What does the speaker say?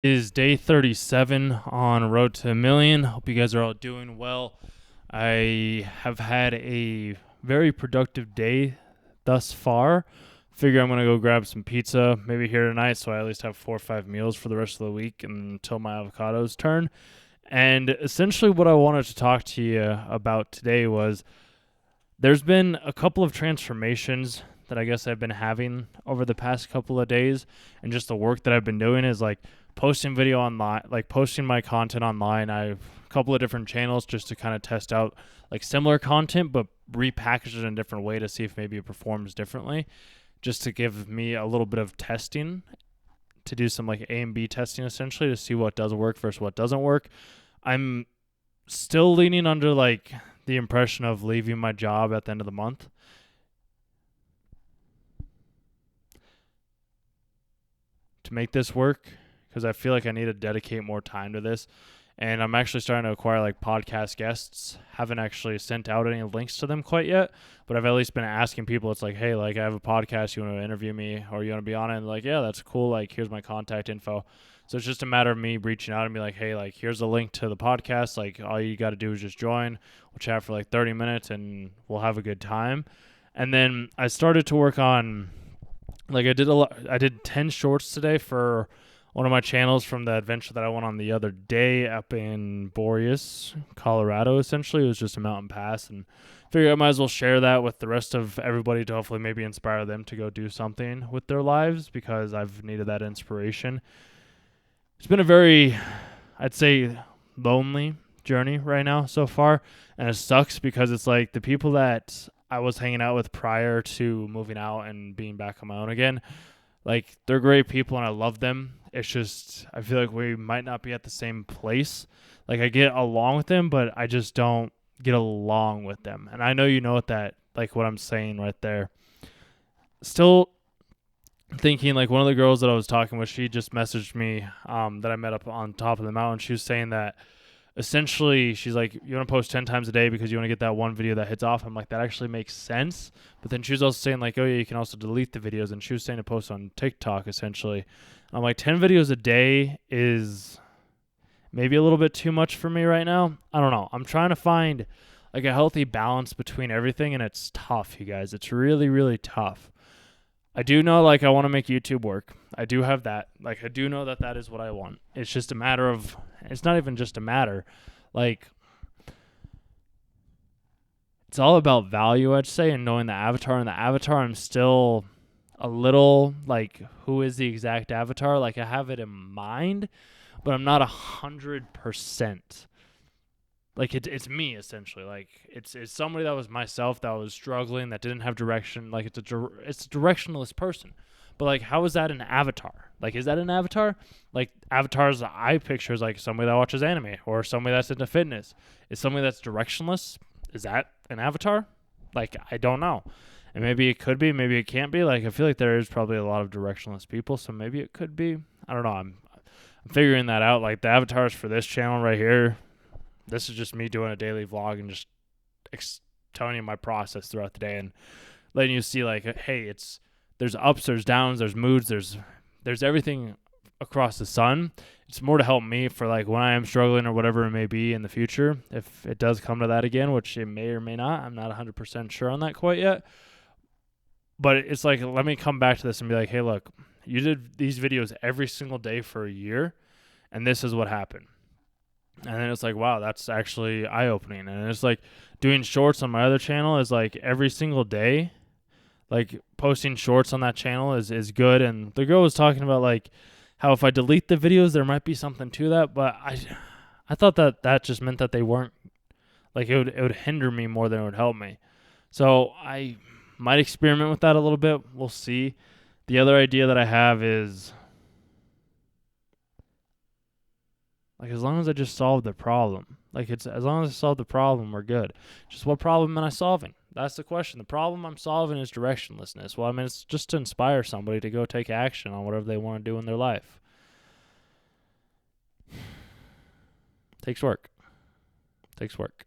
Is day 37 on Road to a Million. Hope you guys are all doing well. I have had a very productive day thus far. Figure I'm going to go grab some pizza maybe here tonight so I at least have 4 or 5 meals for the rest of the week until my avocados turn. And essentially, what I wanted to talk to you about today was there's been a couple of transformations that I guess I've been having over the past couple of days, and just the work that I've been doing is like posting video online, like posting my content online. I have a couple of different channels just to kind of test out like similar content, but repackage it in a different way to see if maybe it performs differently, just to give me a little bit of testing to do some like A and B testing essentially to see what does work versus what doesn't work. I'm still leaning under like the impression of leaving my job at the end of the month to make this work because I feel like I need to dedicate more time to this. And I'm actually starting to acquire like podcast guests. Haven't actually sent out any links to them quite yet, but I've at least been asking people. It's like, hey, like I have a podcast. You want to interview me or you want to be on it? And like, yeah, that's cool. Like, here's my contact info. So it's just a matter of me reaching out and be like, hey, like here's a link to the podcast. Like all you got to do is just join. We'll chat for like 30 minutes and we'll have a good time. And then I started to work on like I did 10 shorts today for one of my channels from the adventure that I went on the other day up in Boreas, Colorado. Essentially, it was just a mountain pass, and figured I might as well share that with the rest of everybody to hopefully maybe inspire them to go do something with their lives because I've needed that inspiration. It's been a very, I'd say, lonely journey right now so far, and it sucks because it's like the people that I was hanging out with prior to moving out and being back on my own again, like they're great people and I love them. It's just I feel like we might not be at the same place. Like I get along with them, but I just don't get along with them. And I know you know what that like what I'm saying right there. Still thinking like one of the girls that I was talking with, she just messaged me that I met up on top of the mountain. She was saying that essentially she's like, you want to post 10 times a day because you want to get that one video that hits off. I'm like, that actually makes sense. But then she was also saying like, oh yeah, you can also delete the videos. And she was saying to post on TikTok essentially. I'm like, 10 videos a day is maybe a little bit too much for me right now. I don't know. I'm trying to find like a healthy balance between everything, and it's tough, you guys. It's really, really tough. I do know like I want to make YouTube work. I do have that. Like I do know that that is what I want. It's just a matter of it's not even just a matter. Like it's all about value, I'd say, and knowing the avatar. And the avatar, I'm still a little like, who is the exact avatar? Like I have it in mind, but I'm not 100%. Like it's me essentially. Like it's somebody that was myself that was struggling that didn't have direction. Like it's a directionless person. But like, how is that an avatar? Like, is that an avatar? Like avatars that I picture is like somebody that watches anime or somebody that's into fitness. Is somebody that's directionless? Is that an avatar? Like I don't know. And maybe it could be, maybe it can't be. Like I feel like there is probably a lot of directionless people, so maybe it could be. I don't know. I'm figuring that out. Like the avatars for this channel right here, this is just me doing a daily vlog and just telling you my process throughout the day and letting you see like, hey, there's ups, there's downs, there's moods, there's everything across the sun. It's more to help me for like when I am struggling or whatever it may be in the future. If it does come to that again, which it may or may not, I'm not 100% sure on that quite yet. But it's like, let me come back to this and be like, hey, look, you did these videos every single day for a year, and this is what happened. And then it's like, wow, that's actually eye-opening. And it's like doing shorts on my other channel is like every single day, like posting shorts on that channel is good. And the girl was talking about like how if I delete the videos, there might be something to that. But I thought that just meant that they weren't, like it would hinder me more than it would help me. So I might experiment with that a little bit. We'll see. The other idea that I have is like as long as I just solve the problem. Like it's as long as I solve the problem, we're good. Just what problem am I solving? That's the question. The problem I'm solving is directionlessness. Well, I mean, it's just to inspire somebody to go take action on whatever they want to do in their life. Takes work. Takes work.